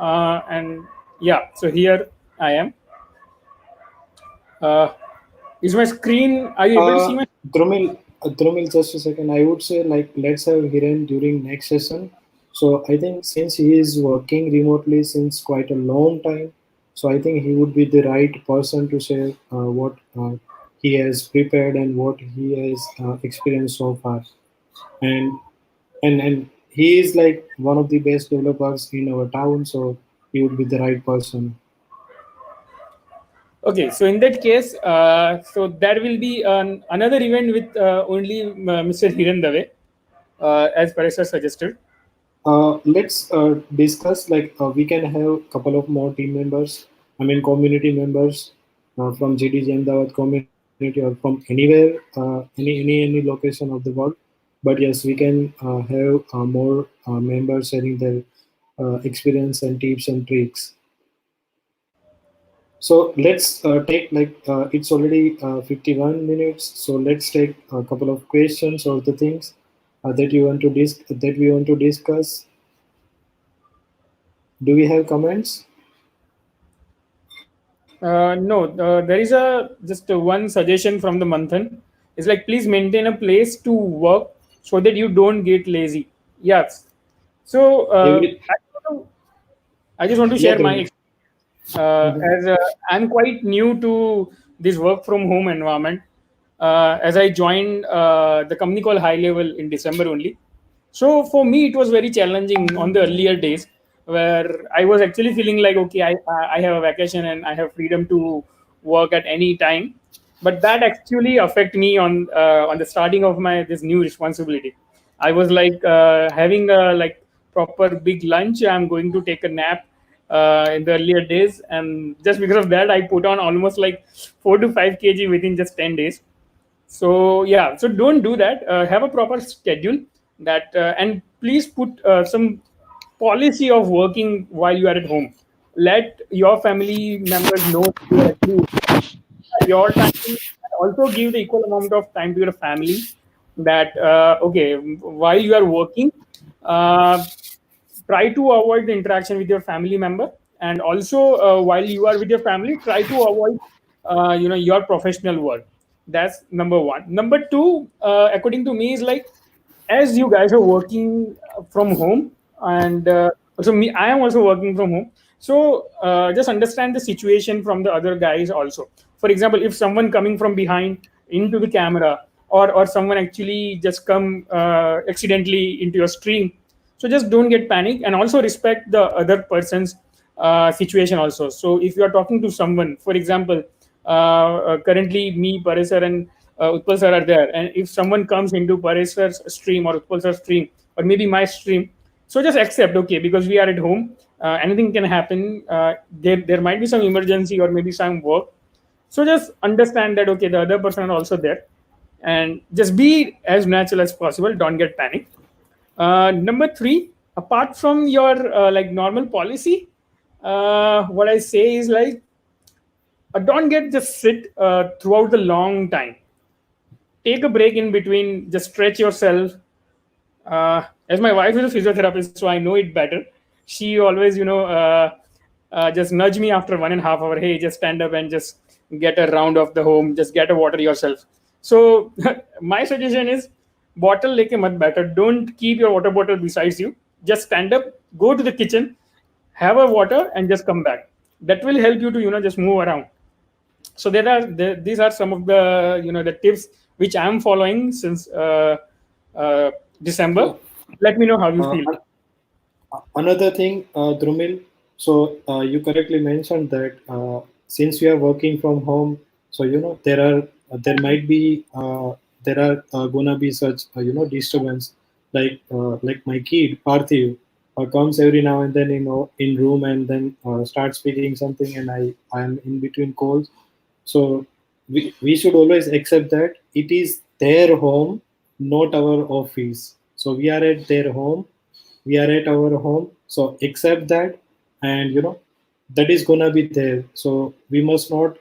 and yeah. So here I am. Uh, is my screen? Are you able to see Uh, my? Dhrumil, just a second. I would say like let's have Hiren during next session. So I think since he is working remotely since quite a long time, so I think he would be the right person to share what he has prepared and what he has experienced so far. And and he is like one of the best developers in our town, so he would be the right person. Okay, so in that case, so there will be another event with only Mr. Hiren Dave, as Paresh has suggested. Let's discuss like we can have a couple of more team members. I mean community members from GDG Ahmedabad community or from anywhere, any location of the world. But yes, we can have more members sharing their experience and tips and tricks. So let's take like it's already 51 minutes. So let's take a couple of questions or the things that we want to discuss. Do we have comments? No, there is a just one suggestion from the Manthan. It's like please maintain a place to work so that you don't get lazy. Yes. So Every I just want to yeah, share my Dhrumil. experience. Mhm. As I'm quite new to this work from home environment, as I joined the company called High Level in December only. So for me, it was very challenging on the earlier days where I was actually feeling like, okay, I have a vacation and I have freedom to work at any time. But that actually affect me on the starting of my this new responsibility. I was like having a like proper big lunch. I'm going to take a nap in the earlier days, and just because of that, I put on almost like 4 to 5 kg within just 10 days. So yeah, so don't do that. Have a proper schedule that, and please put some policy of working while you are at home. Let your family members know you are actually your time, and also give the equal amount of time to your family. That okay, while you are working, uh, try to avoid the interaction with your family member, and also while you are with your family, try to avoid your professional work. That's number one. Number two, according to me, is like as you guys are working from home, and so me, I am also working from home. So just understand the situation from the other guys also. For example, if someone coming from behind into the camera, or someone actually just come accidentally into your stream, so just don't get panic, and also respect the other person's situation also. So if you are talking to someone, for example, currently me, Paresh sir, and Utpal sir are there, and if someone comes into Paresh sir's stream or Utpal sir's stream or maybe my stream, so just accept, okay, because we are at home, anything can happen. There might be some emergency or maybe some work. So just understand that, okay, the other person are also there, and just be as natural as possible. Don't get panic. Number three, apart from your like normal policy, what I say is like don't get just sit throughout the long time. Take a break in between. Just stretch yourself. As my wife is a physiotherapist, so I know it better. She always, just nudge me after 1.5 hours. Hey, just stand up and just get a round of the home. Just get a water yourself. So my suggestion is bottle leke mat better. Don't keep your water bottle besides you. Just stand up, go to the kitchen, have a water, and just come back. That will help you to just move around. So these are some of the the tips which I'm following since uh, December. So Let me know how you feel. another thing, Dhrumil. So you correctly mentioned that since we are working from home, so there might be there are gonna be such disturbance like my kid Parthiv. comes every now and then in room, and then starts speaking something, and I am in between calls. So we should always accept that it is their home, not our office. So we are at their home, we are at our home. So accept that, and that is gonna be there. So we must not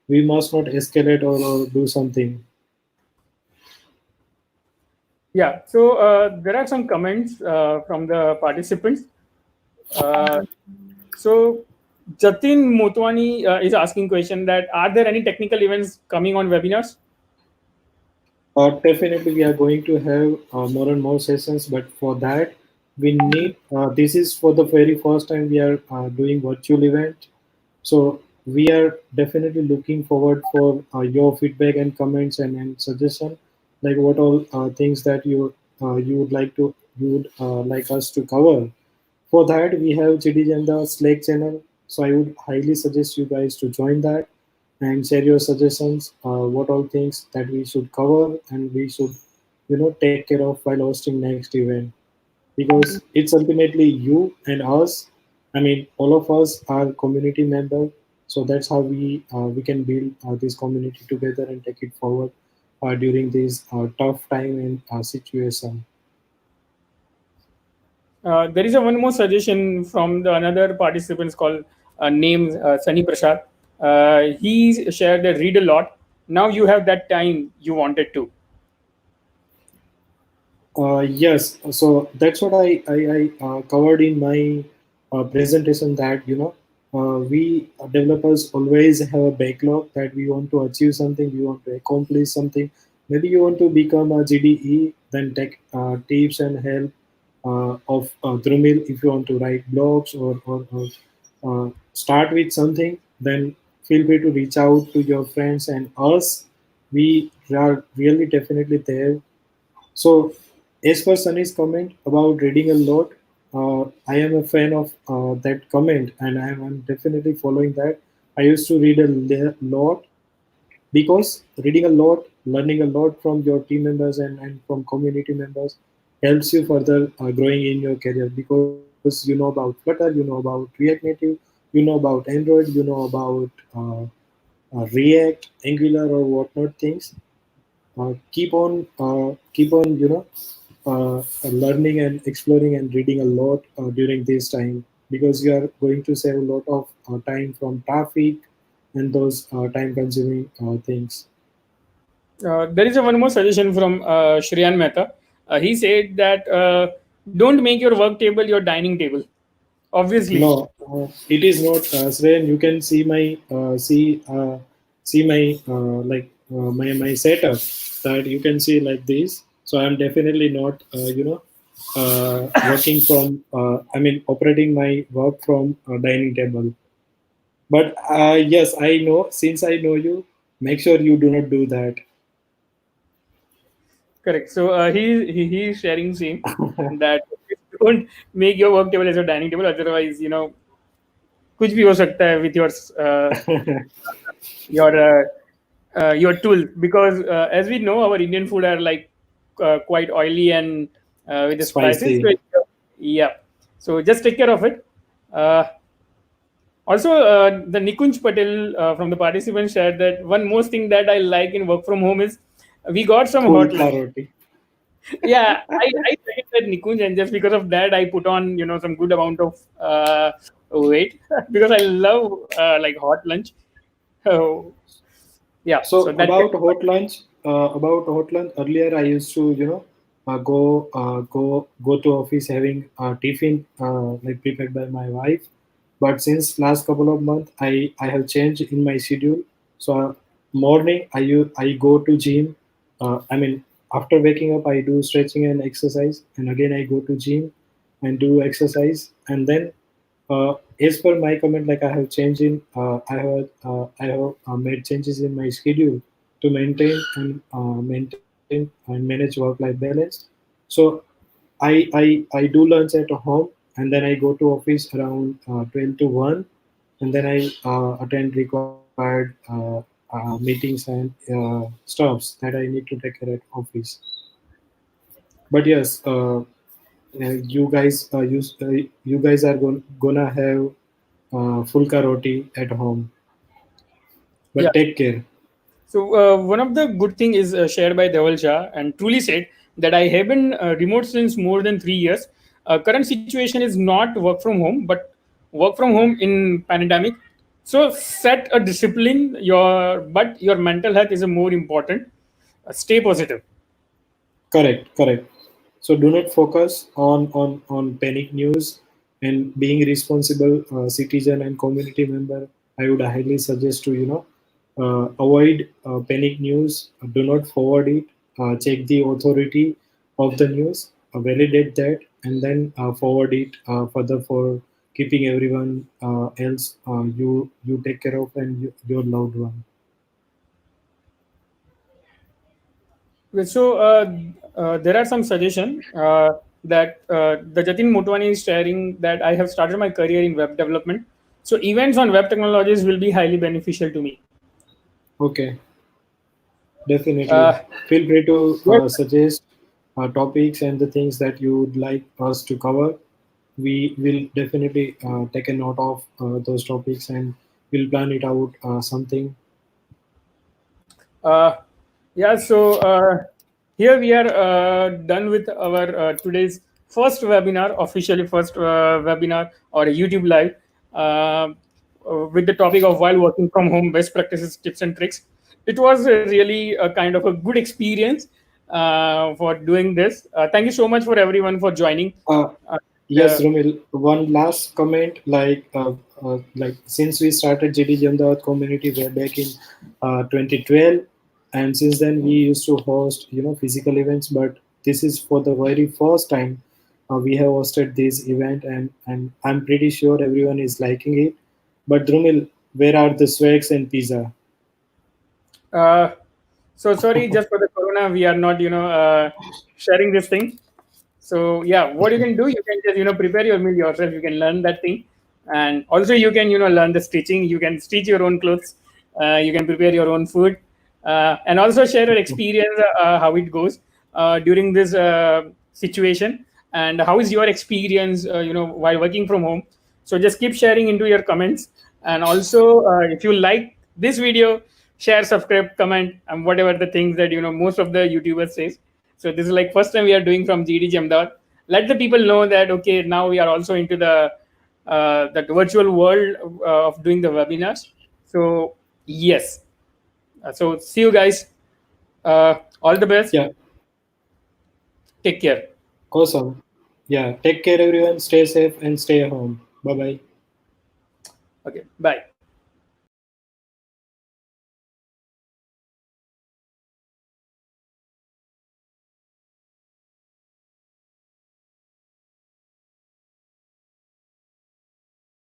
escalate, or do something. Yeah. So there are some comments from the participants. Uh, so Jatin Motwani is asking question that are there any technical events coming on webinars? Definitely, we are going to have more and more sessions, but for that, we need. This is for the very first time we are doing virtual event, so we are definitely looking forward for your feedback and comments and suggestion, like what all things that you would like us to cover. For that, we have GDG and the Slack channel. So I would highly suggest you guys to join that and share your suggestions, what all things that we should cover and we should, take care of while hosting next event. Because it's ultimately you and us. I mean, all of us are community members. So that's how we can build this community together and take it forward during this tough time and situation. There is a one more suggestion from the another participants called named Sunny Prasad. He shared that read a lot. Now you have that time you wanted to. Yes, so that's what I covered in my presentation, that we developers always have a backlog, that we want to achieve something, we want to accomplish something. Maybe you want to become a GDE, then take tips and help of Dhrumil. If you want to write blogs, or start with something, then feel free to reach out to your friends and us. We are really definitely there. So, as per Sunny's comment about reading a lot, I am a fan of that comment, and I'm definitely following that. I used to read a lot, because reading a lot, learning a lot from your team members and from community members helps you further growing in your career, because you know about Flutter, you know about React Native, you know about Android, you know about React, Angular, or whatnot things. Keep on learning and exploring and reading a lot during this time, because you are going to save a lot of time from traffic and those time consuming things. There is a one more suggestion from Shriyan Mehta. He said that don't make your work table your dining table. Obviously, No, it is not. Sren, you can see my see my my setup, that you can see like this. So I'm definitely not working from. I mean, operating my work from dining table. But yes, I know, since I know you, make sure you do not do that. correct. So he is sharing same that don't make your work table as a dining table. Otherwise, कुछ भी हो सकता है with your tool, because as we know our Indian food are like quite oily and with the spices. So, Spicy. yeah, so just take care of it. Uh, Also, the Nikunj Patel from the participants shared that one most thing that I like in work from home is we got some hot Kulka lunch. roti. Yeah, I second that Nikunj, and just because of that, I put on some good amount of weight because I love like hot lunch. So yeah, so So that's it. about hot lunch. Earlier, I used to, go to office having tiffin like prepared by my wife. But since last couple of months, I have changed in my schedule. So morning, I go to gym. I mean, after waking up, I do stretching and exercise, and again I go to gym and do exercise, and then as per my comment, like I have made changes in my schedule to maintain and manage work-life balance. So I do lunch at home, and then I go to office around 12 to 1, and then I attend required meetings and stuffs that I need to take care at office. But yes, you guys you guys are gonna have fulka roti at home. But Yeah. take care. So one of the good thing is shared by Dhaval Shah and truly said that I have been remote since more than 3 years. Current situation is not work from home, but work from home in pandemic. So set a discipline. Your mental health is a more important. Stay positive. Correct. So do not focus on panic news and being responsible citizen and community member. I would highly suggest to avoid panic news. Do not forward it. Check the authority of the news. Validate that and then forward it further for keeping everyone else you take care of and your loved one. So there are some suggestion that the Jatin Motwani is sharing that I have started my career in web development. So events on web technologies will be highly beneficial to me. Okay. Definitely. Uh, Feel free to yes, suggest topics and the things that you would like us to cover. We will definitely take a note of those topics and we'll plan it out something. Uh, yeah, so here we are done with our today's first webinar, officially first webinar or a YouTube live with the topic of while working from home, best practices, tips and tricks. It was really a kind of a good experience for doing this. Thank you so much for everyone for joining. Uh, Uh, yes, Rumil, one last comment like since we started GDG Ahmedabad community way back in 2012, and since then we used to host physical events, but this is for the very first time we have hosted this event, and I'm pretty sure everyone is liking it. But Drumil, where are the swags and pizza? uh, so sorry, just for the corona, we are not sharing this thing. So yeah, what you can do, you can just prepare your meal yourself. You can learn that thing, and also you can learn the stitching. You can stitch your own clothes. You can prepare your own food, and also share your experience how it goes during this situation, and how is your experience while working from home. So just keep sharing into your comments, and also if you like this video, share, subscribe, comment, and whatever the things that most of the YouTubers says. So this is like first time we are doing from GD Ahmedabad. Let the people know that okay, now we are also into the that virtual world of doing the webinars. So yes, so see you guys. All the best. Yeah, Take care. awesome. Yeah, take care, everyone. Stay safe and stay home. Bye bye. Okay, bye.